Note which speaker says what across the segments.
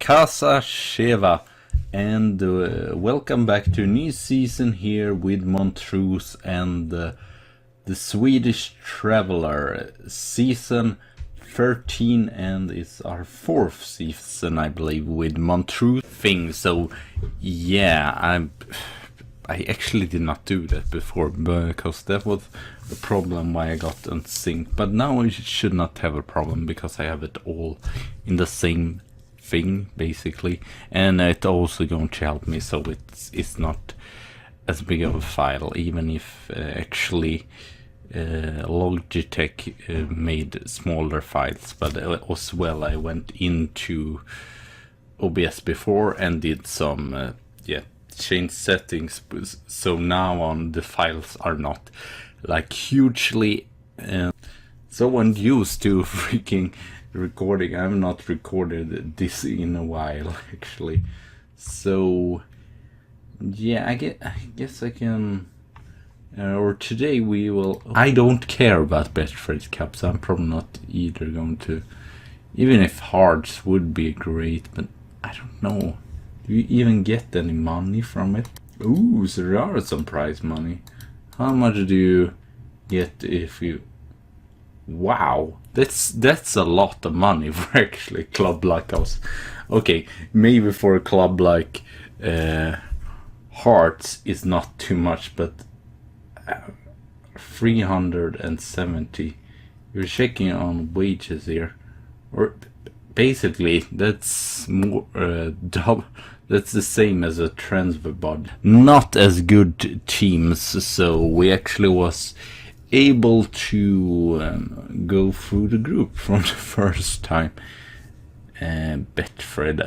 Speaker 1: Casa Sheva, and welcome back to a new season here with Montrose and the Swedish Traveller, season 13, and it's our 4th season, I believe, with Montrose thing. So yeah, I actually did not do that before because that was the problem why I got unsynced, but now I should not have a problem because I have it all in the same thing basically, and it's also going to help me so it's not as big of a file, even if actually Logitech made smaller files. But as well, I went into OBS before and did some change settings, so now on the files are not like hugely so unused to freaking recording. I've not recorded this in a while actually, so yeah, I guess I can or today we will. I don't care about Betfred Cup, so I'm probably not either going to, even if Hearts would be great, but I don't know. Do you even get any money from it? Ooh, so there are some prize money. How much do you get if you... Wow, that's a lot of money for actually a club like us. Okay, maybe for a club like Hearts is not too much, but 370. You're checking on wages here, or basically that's more that's the same as a transfer bond. Not as good teams, so we actually was able to go through the group from the first time. Betfred,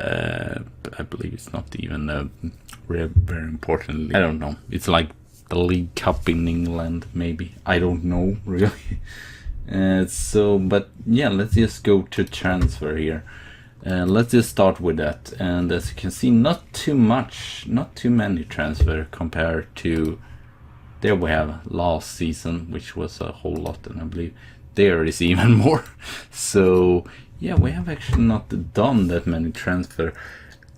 Speaker 1: I believe it's not even very important. I don't know. It's like the League Cup in England, maybe. I don't know really. So, but yeah, let's just go to transfer here. Let's just start with that. And as you can see, not too many transfer compared to. There we have last season, which was a whole lot, and I believe there is even more. So yeah, we have actually not done that many transfer.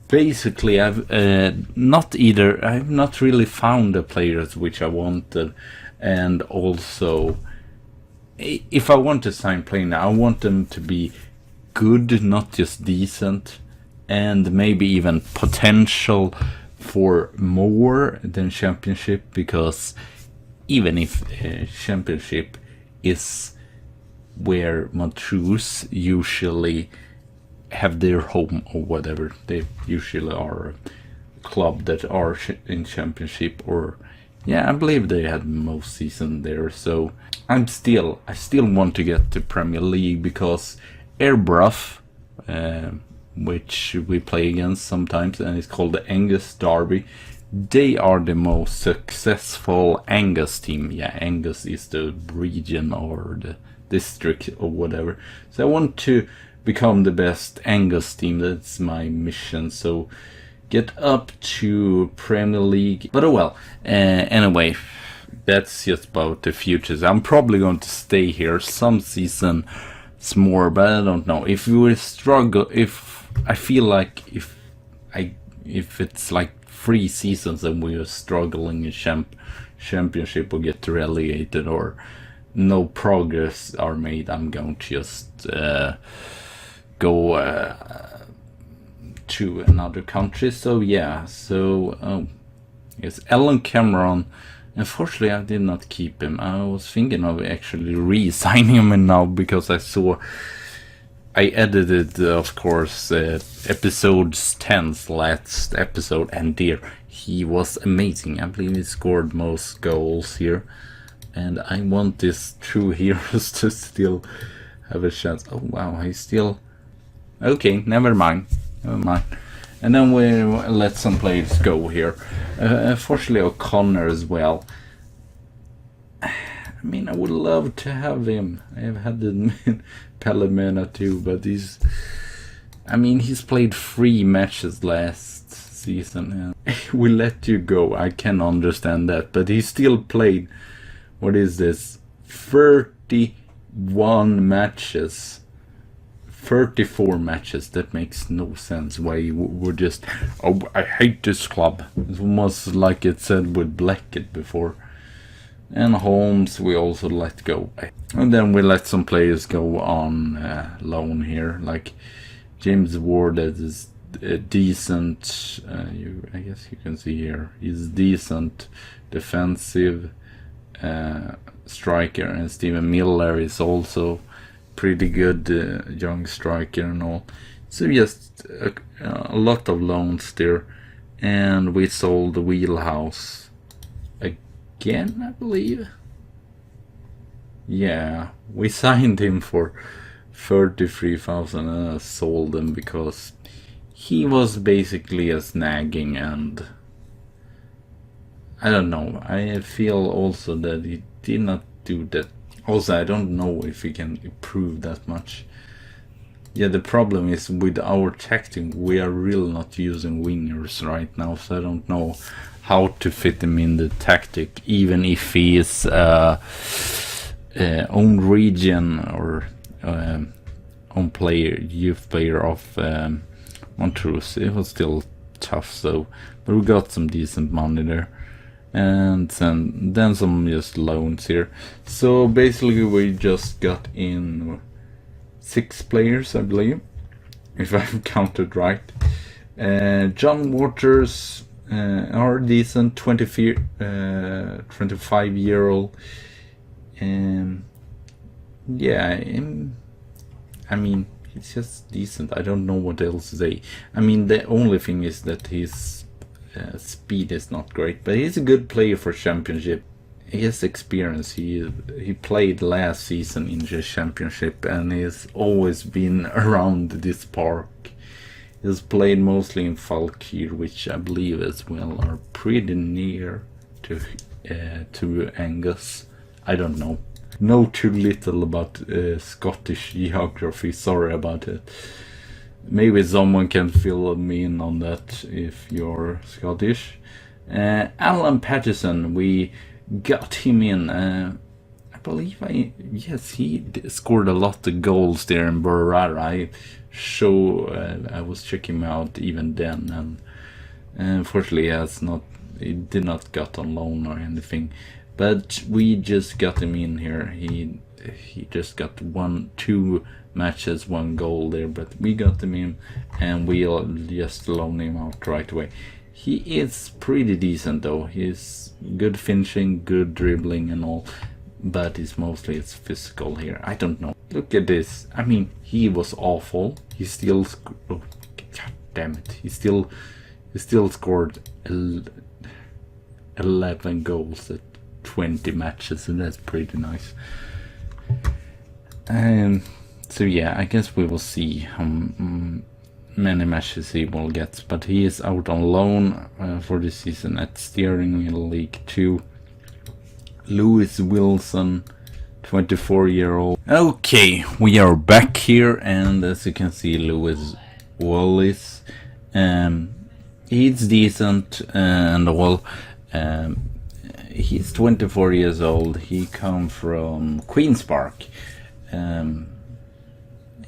Speaker 1: Basically, I've not really found the players which I wanted, and also if I want to sign players, I want them to be good, not just decent, and maybe even potential for more than Championship, because even if Championship is where Montrose usually have their home or whatever, they usually are a club that are in Championship, or yeah, I believe they had most season there. So I still want to get to Premier League, because Airbruff, which we play against sometimes, and it's called the Angus Derby. They are the most successful Angus team. Yeah, Angus is the region or the district or whatever. So I want to become the best Angus team. That's my mission. So get up to Premier League. But oh well. Anyway, that's just about the futures. I'm probably going to stay here some seasons more, but I don't know. If we will struggle, if I feel like if it's like 3 seasons and we are struggling in Championship or get relegated or no progress are made, I'm going to just go to another country. So yeah, so yes, Alan Cameron. Unfortunately, I did not keep him. I was thinking of actually re-signing him now, because I edited, of course, episodes 10's last episode, and there he was amazing. I believe he scored most goals here, and I want this true heroes to still have a chance. Oh wow, he's still okay. Never mind. And then we let some players go here. Unfortunately, O'Connor as well. I mean, I would love to have him. I have had the Palomena too, but he's played 3 matches last season. We let you go. I can understand that, but he still played. What is this? 31 matches. 34 matches. That makes no sense. Why we're just, oh, I hate this club. It was like it said with Blackett before. And Holmes we also let go. And then we let some players go on loan here, like James Ward, that is decent. I guess you can see here, he's decent defensive striker, and Steven Miller is also pretty good young striker and all. So just a lot of loans there, and we sold the Wheelhouse again, I believe. Yeah, we signed him for 33,000 and I sold him because he was basically a snagging, and I don't know, I feel also that he did not do that. Also, I don't know if he can improve that much. Yeah, the problem is with our tactic, we are really not using wingers right now, so I don't know how to fit him in the tactic, even if he is own region or own player, youth player of Montrose. It was still tough, so, but we got some decent money there. And then some just loans here. So basically we just got in 6 players, I believe, if I've counted right. John Waters, are decent, 25-year-old. Yeah, I mean, he's just decent. I don't know what else to say. I mean, the only thing is that his speed is not great, but he's a good player for Championship. He has experience. He played last season in the Championship, and he's always been around this park. He's played mostly in Falkir, which I believe as well are pretty near to Angus. I don't know. Know too little about Scottish geography. Sorry about it. Maybe someone can fill me in on that if you're Scottish. Alan Patterson, we got him in. I believe yes, he scored a lot of goals there in Burrara. I was checking him out even then, and unfortunately he did not got on loan or anything. But we just got him in here. He just got 2 matches, 1 goal there, but we got him in and we'll just loan him out right away. He is pretty decent though. He's good finishing, good dribbling and all, but it's mostly physical here. I don't know. Look at this. I mean, he was awful. He still oh, god damn it. He still scored 11 goals at 20 matches, and that's pretty nice. So yeah, I guess we will see how many matches he will get, but he is out on loan for this season at Steering Wheel League 2. Lewis Wilson, 24-year-old. Okay, we are back here, and as you can see, Lewis Wallace, he's decent and all. He's 24 years old. He comes from Queen's Park.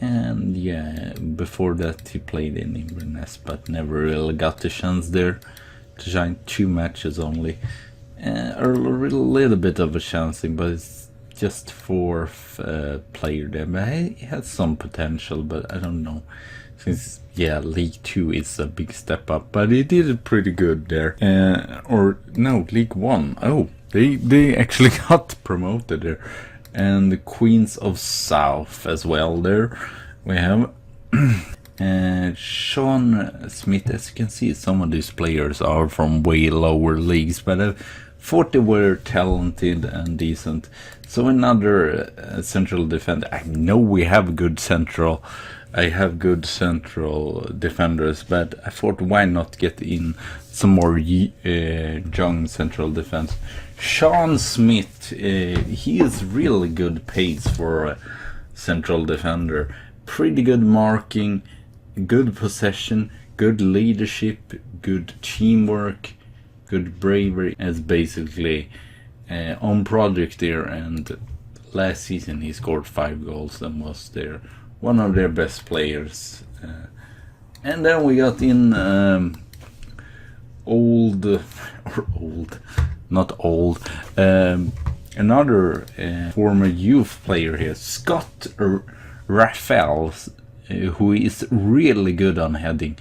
Speaker 1: And yeah, before that he played in Inverness, but never really got the chance there to shine. 2 matches only. A little bit of a chance, but it's just 4th player there. But he has some potential, but I don't know. Since, yeah, League 2 is a big step up, but he did it pretty good there. Or, no, League 1. Oh, they actually got promoted there. And the Queens of South as well there. We have Sean Smith. As you can see, some of these players are from way lower leagues, but I thought they were talented and decent. So another central defender. I know we have good central. I have good central defenders, but I thought why not get in some more young central defense. Sean Smith, he is really good pace for a central defender. Pretty good marking, good possession, good leadership, good teamwork, good bravery. As basically on project there, and last season he scored 5 goals and was there one of their best players. And then we got in another former youth player here, Scott Raphael, who is really good on heading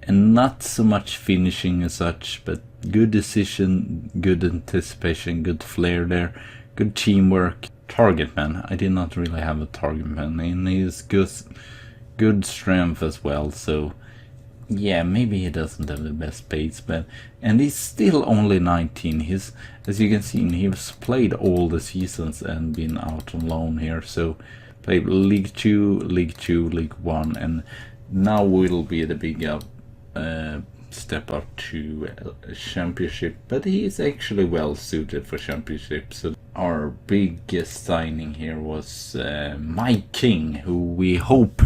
Speaker 1: and not so much finishing as such, but good decision, good anticipation, good flair there, good teamwork. Target man, I did not really have a target man, and he's good strength as well, so yeah, maybe he doesn't have the best pace, and he's still only 19. He's, as you can see, he's played all the seasons and been out on loan here, so played League 2, League 1, and now will be the big step up to Championship, but he is actually well suited for Championship. So our biggest signing here was Mike King, who we hope,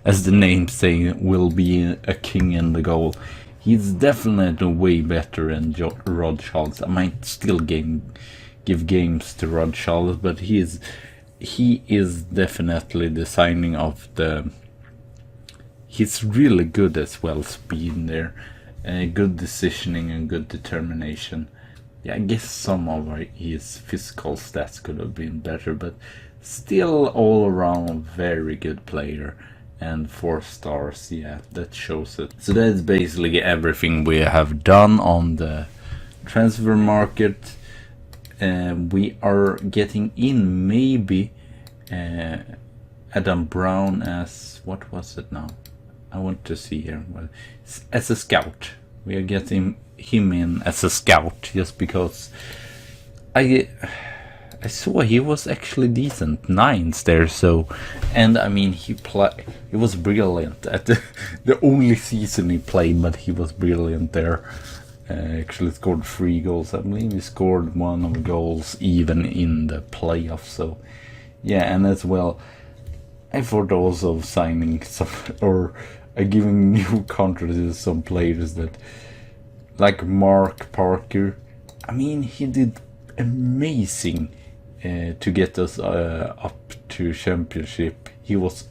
Speaker 1: as the name saying, will be a king in the goal. He's definitely way better than Rod Charles. I might still give games to Rod Charles, but he is definitely the signing of the. He's really good as well, speed there, good decisioning and good determination. Yeah, I guess some of his physical stats could have been better, but still all around very good player. And 4 stars, yeah, that shows it. So that's basically everything we have done on the transfer market. We are getting in maybe Adam Brown as, what was it now? I want to see here. Well, as a scout. We are getting him in as a scout just because I saw he was actually decent, 9s there. So, and I mean he was brilliant at the only season he played, but he was brilliant there. Actually scored 3 goals. I believe he scored 1 of the goals even in the playoffs. So yeah, and as well, I thought also of signing some or giving new contracts to some players that, like Mark Parker. I mean, he did amazing to get us up to Championship. He was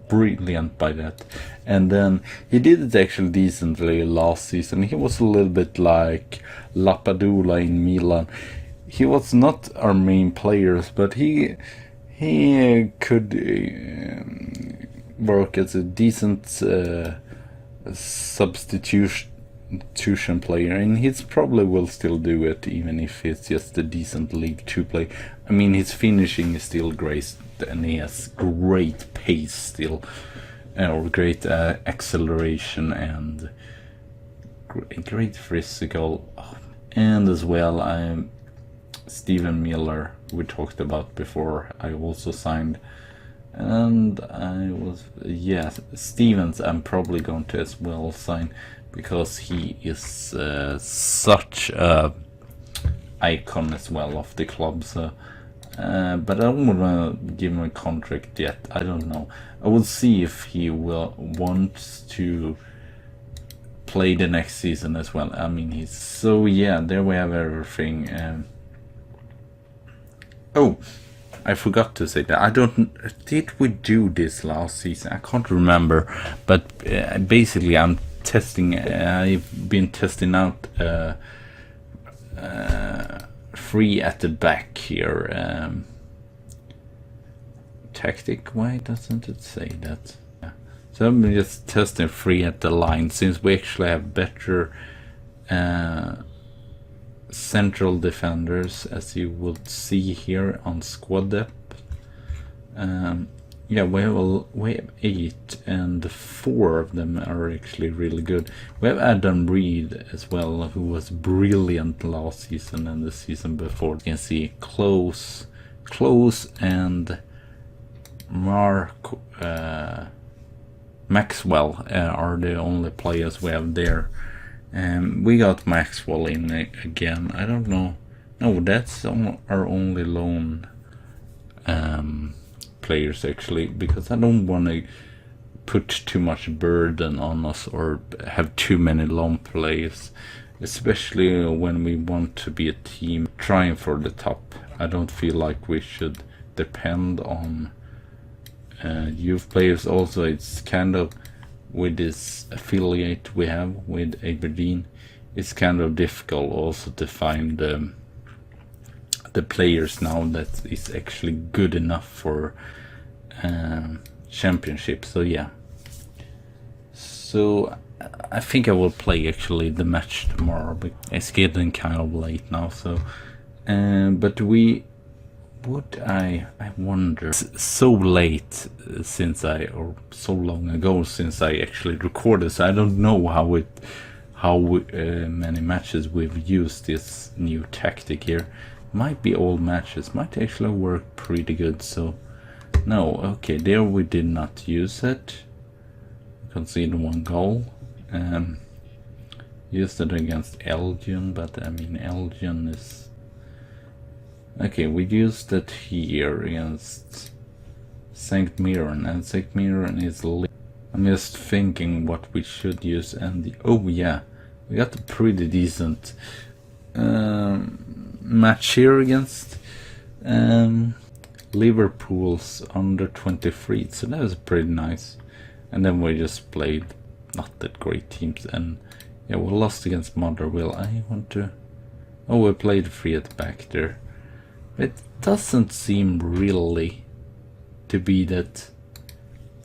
Speaker 1: brilliant by that, and then he did it actually decently last season. He was a little bit like Lapadula in Milan. He was not our main players, but he could work as a decent substitution player, and he probably will still do it even if it's just a decent League 2 play. I mean, his finishing is still great, and he has great pace still, or great acceleration and great physical. And as well, Steven Miller, we talked about before, I also signed. And Stevens I'm probably going to as well sign, because he is such a icon as well of the club. So, but I don't want to give him a contract yet. I don't know. I will see if he will want to play the next season as well. I mean, he's so, yeah. There we have everything. Oh, I forgot to say that. Did we do this last season? I can't remember. But basically, I've been testing out 3 at the back here. Tactic. Why doesn't it say that? Yeah. So I'm just testing 3 at the line, since we actually have better central defenders, as you would see here on squad depth. Yeah, we have 8, and 4 of them are actually really good. We have Adam Reed as well, who was brilliant last season and the season before. You can see Close and Mark Maxwell are the only players we have there. We got Maxwell in again. I don't know. No, that's our only loan players actually, because I don't want to put too much burden on us or have too many loan players, especially when we want to be a team trying for the top. I don't feel like we should depend on youth players also. It's kind of, with this affiliate we have with Aberdeen, it's kind of difficult also to find the players now that is actually good enough for Championship. So yeah, so I think I will play actually the match tomorrow, but it's getting kind of late now. So but I wonder, so late since or so long ago since I actually recorded, so I don't know how many matches we've used this new tactic here. Might be all matches, might actually work pretty good. So no, okay, there we did not use it, conceded 1 goal. Used it against Elgin, but I mean Elgin is okay. We used it here against St. Mirren, and St. Mirren is I'm just thinking what we should use, and oh yeah, we got a pretty decent match here against Liverpool's under 23, so that was pretty nice. And then we just played not that great teams, and yeah, we lost against Motherwell. I want to, oh, we played 3 at the back there. It doesn't seem really to be that,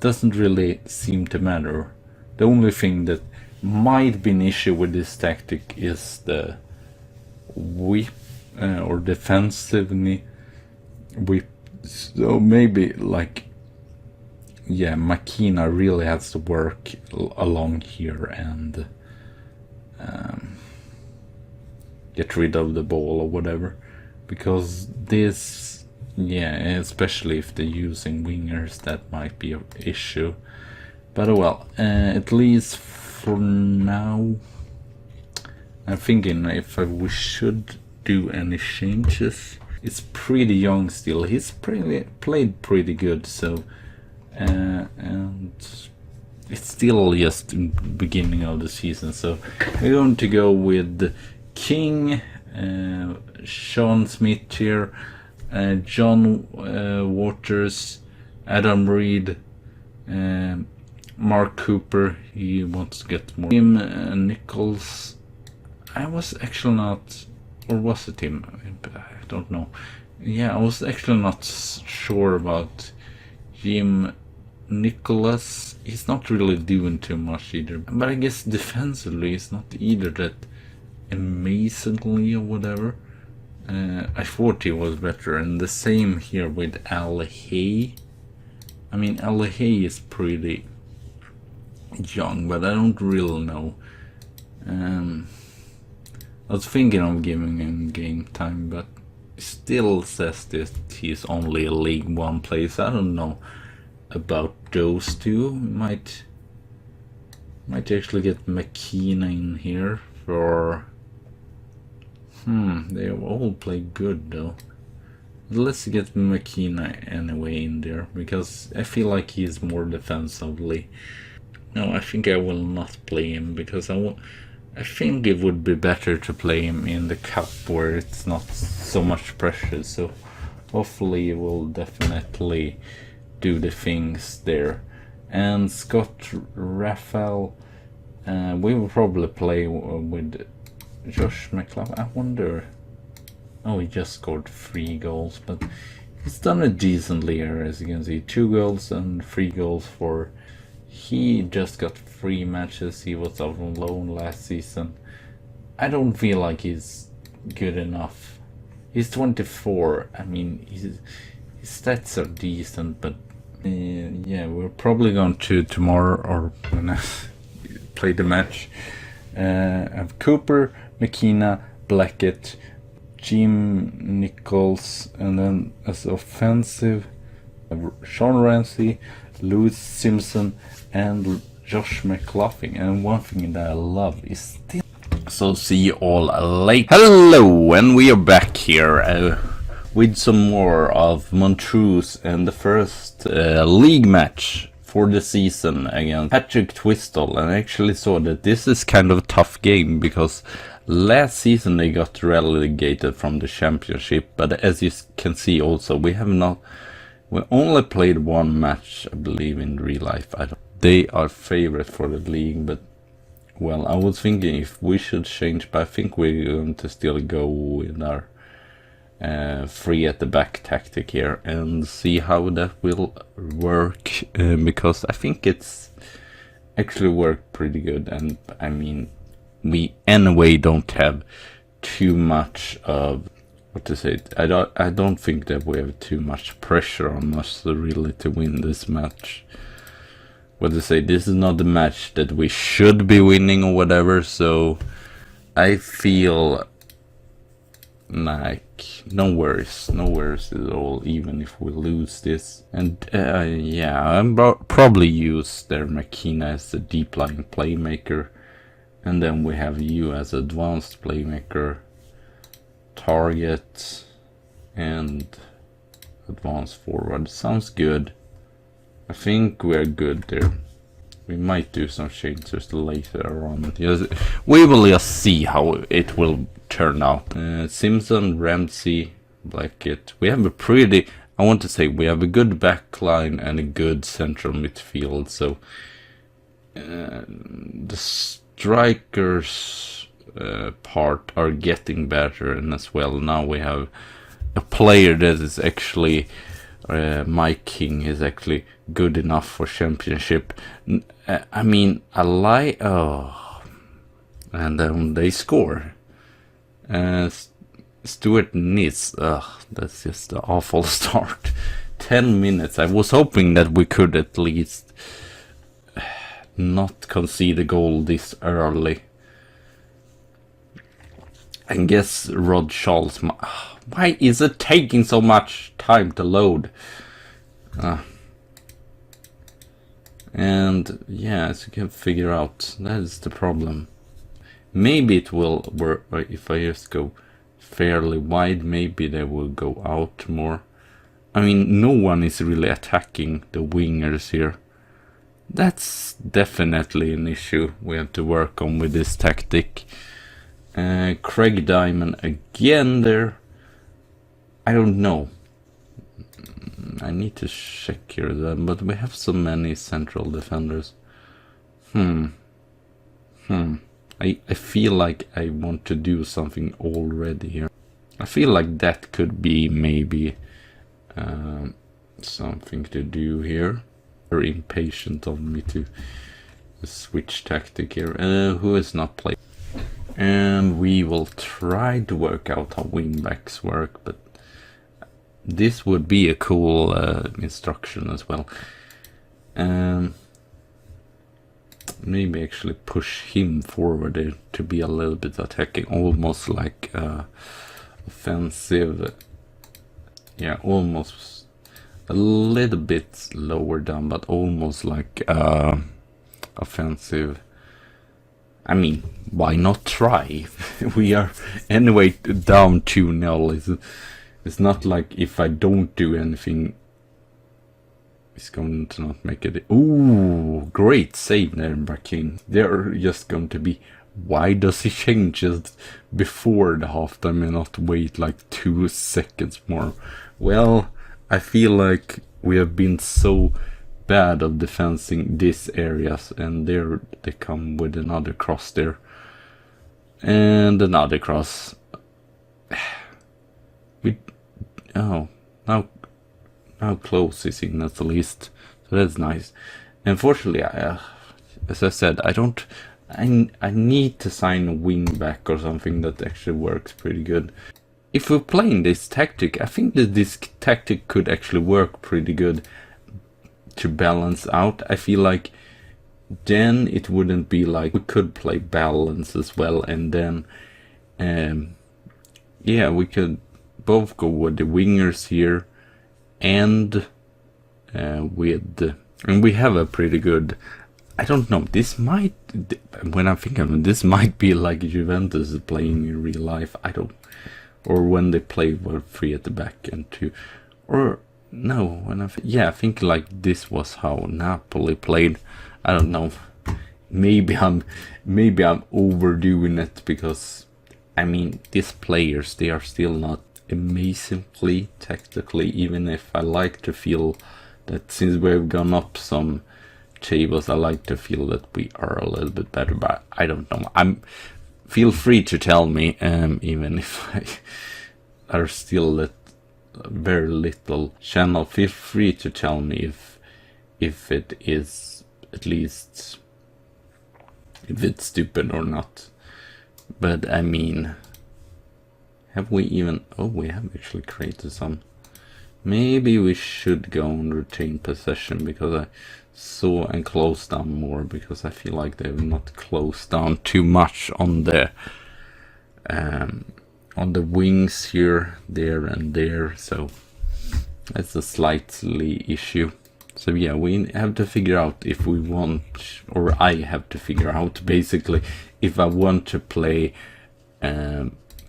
Speaker 1: doesn't really seem to matter. The only thing that might be an issue with this tactic is the whip, or defensively whip. So maybe like, yeah, Makina really has to work along here and get rid of the ball or whatever, because this, yeah, especially if they're using wingers, that might be an issue. But well, at least for now, I'm thinking if we should do any changes. It's pretty young still. He's played pretty good, so and it's still just in the beginning of the season. So we're going to go with King, Sean Smith here, John Waters, Adam Reed, Mark Cooper. He wants to get more. Jim Nichols. I was actually not, or was it him? I don't know. Yeah, I was actually not sure about Jim Nicholas. He's not really doing too much either, but I guess defensively it's not either that amazingly or whatever. I thought he was better, and the same here with Al Hay. I mean, Al Hay is pretty young, but I don't really know. I was thinking of giving him game time, but it still says that he's only a League One player, so I don't know about those two. Might actually get McKenna in here for... they all play good though. Let's get McKenna anyway in there, because I feel like he's more defensively. No, I think I will not play him, because I think it would be better to play him in the cup where it's not so much pressure. So hopefully he will definitely do the things there. And Scott Raphael, we will probably play with Josh McLaughlin. I wonder. Oh, he just scored 3 goals, but he's done it decently here, as you can see. 2 goals and 3 goals for... He just got 3 matches. He was out on loan last season. I don't feel like he's good enough. He's 24. I mean, his stats are decent, but yeah, we're probably going to tomorrow, or when I play the match, have Cooper, McKenna, Blackett, Jim Nichols, and then as offensive, Sean Ramsey, Lewis Simpson, and Josh McLaughlin. And one thing that I love is still... So see you all later. Hello, and we are back here with some more of Montrose and the first league match for the season against Partick Thistle. And I actually saw that this is kind of a tough game, because last season they got relegated from the Championship, but as you can see also, we have not We only played one match, I believe, in real life. They are favorite for the league, but well, I was thinking if we should change, but I think we're going to still go with our free at the back tactic here and see how that will work, because I think it's actually worked pretty good. And I mean, we anyway don't have too much of, what to say, I don't think that we have too much pressure on us really to win this match. What to say, this is not the match that we should be winning or whatever, so I feel like no worries at all, even if we lose this. And yeah, I'm probably use their Makina as a deep line playmaker, and then we have you as advanced playmaker, target, and advanced forward. Sounds good. I think we're good there. We might do some changes later on. Yes, we will just see how it will turn out. Simpson, Ramsey, Blackett. We have a pretty, I want to say, we have a good backline and a good central midfield. So the strikers part are getting better, and as well now we have a player that is actually Mike King is actually good enough for championship. I mean, and then they score. Stuart Nis, that's just an awful start. 10 minutes. I was hoping that we could at least not concede a goal this early. I guess Rod Charles. Why is it taking so much time to load? And yeah, as you can figure out, that is the problem. Maybe it will work if I just go fairly wide. Maybe they will go out more. I mean, no one is really attacking the wingers here. That's definitely an issue we have to work on with this tactic. Craig Diamond again there. I don't know. I need to check here then, but we have so many central defenders. I feel like I want to do something already here. I feel like that could be maybe something to do here. Very impatient of me to switch tactic here. Who is not playing? And we will try to work out how wingbacks work, but this would be a cool instruction as well. Maybe actually push him forward to be a little bit attacking, almost like offensive. Yeah, almost a little bit lower down, but almost like offensive. I mean, why not try? We are anyway down 2-0. It's not like if I don't do anything, it's going to not make it. Ooh, great save there by King. They're just going to be, why does he change it before the halftime and not wait like 2 seconds more? Well, I feel like we have been so bad of defending these areas, and there they come with another cross there. And another cross. Now close is in at least, so that's nice. Unfortunately, as I said, I need to sign a wing back or something that actually works pretty good. If we're playing this tactic, I think that this tactic could actually work pretty good to balance out. I feel like then it wouldn't be like we could play balance as well, and then yeah, we could both go with the wingers here and and we have a pretty good, I don't know, this might, when I think of it, this might be like Juventus is playing in real life. I don't, or when they play with 3 at the back and 2, or no, when I think like this was how Napoli played. I don't know. Maybe I'm overdoing it, because I mean, these players, they are still not amazingly tactically, even if I like to feel that since we've gone up some tables, I like to feel that we are a little bit better, but I don't know. Feel free to tell me, even if I are still very little channel. Feel free to tell me if it is at least if it's stupid or not. But I mean, have we even? Oh, we have actually created some. Maybe we should go and retain possession, because I saw and close down more, because I feel like they've not closed down too much on the wings here, there and there, so that's a slightly issue. So yeah, we have to figure out if we want, or I have to figure out basically if I want to play.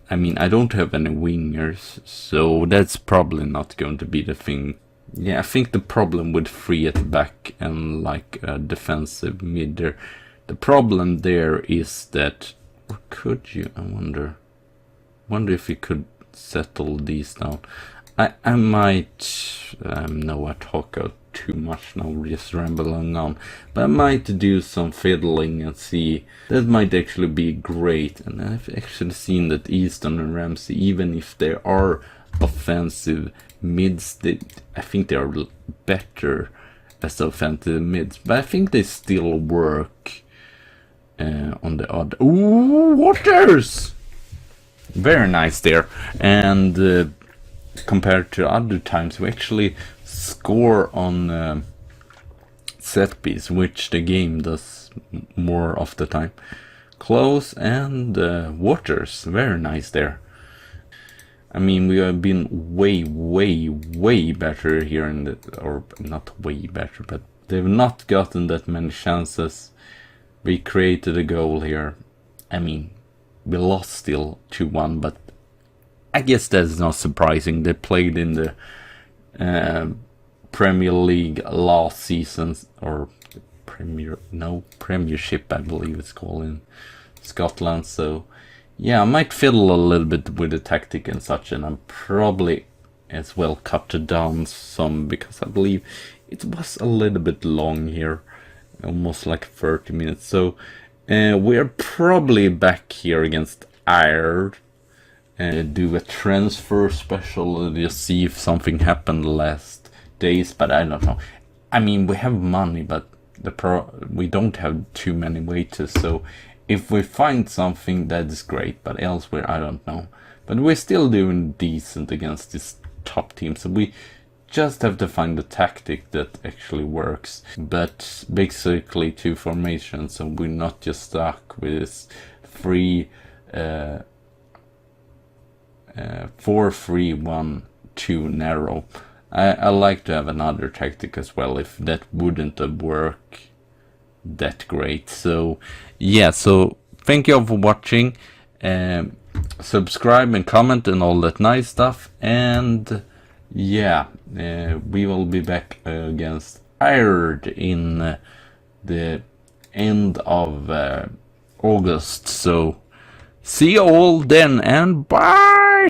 Speaker 1: I mean, I don't have any wingers, so that's probably not going to be the thing. Yeah, I think the problem with 3 at the back and like a defensive mid there, the problem there is that, or could you, I wonder if you could settle these down. I might, no, I talk out too much now, just rambling on, but I might do some fiddling and see. That might actually be great. And I've actually seen that Easton and Ramsey, even if they are offensive mids, I think they are better as offensive mids, but I think they still work on the odd. Ooh, Waters! Very nice there. And compared to other times, we actually score on set piece, which the game does more of the time. Close and Waters, very nice there. I mean, we have been way better here in the, or not way better, but they've not gotten that many chances. We created a goal here. I mean, we lost still 2-1, but I guess that's not surprising. They played in the Premier League last season, or Premiership, I believe it's called in Scotland. So yeah, I might fiddle a little bit with the tactic and such, and I'm probably as well cut it down some, because I believe it was a little bit long here, almost like 30 minutes. So we're probably back here against Ireland. Do a transfer special, just see if something happened the last days, but I don't know. I mean, we have money, but we don't have too many wages, so if we find something, that is great, but elsewhere, I don't know. But we're still doing decent against this top team, so we just have to find the tactic that actually works. But basically 2 formations, so we're not just stuck with this 4-3-1-2 narrow. I like to have another tactic as well, if that wouldn't work that great. So yeah, so thank you all for watching. Subscribe and comment and all that nice stuff. And yeah, we will be back against Ireland in the end of August. So see you all then, and bye!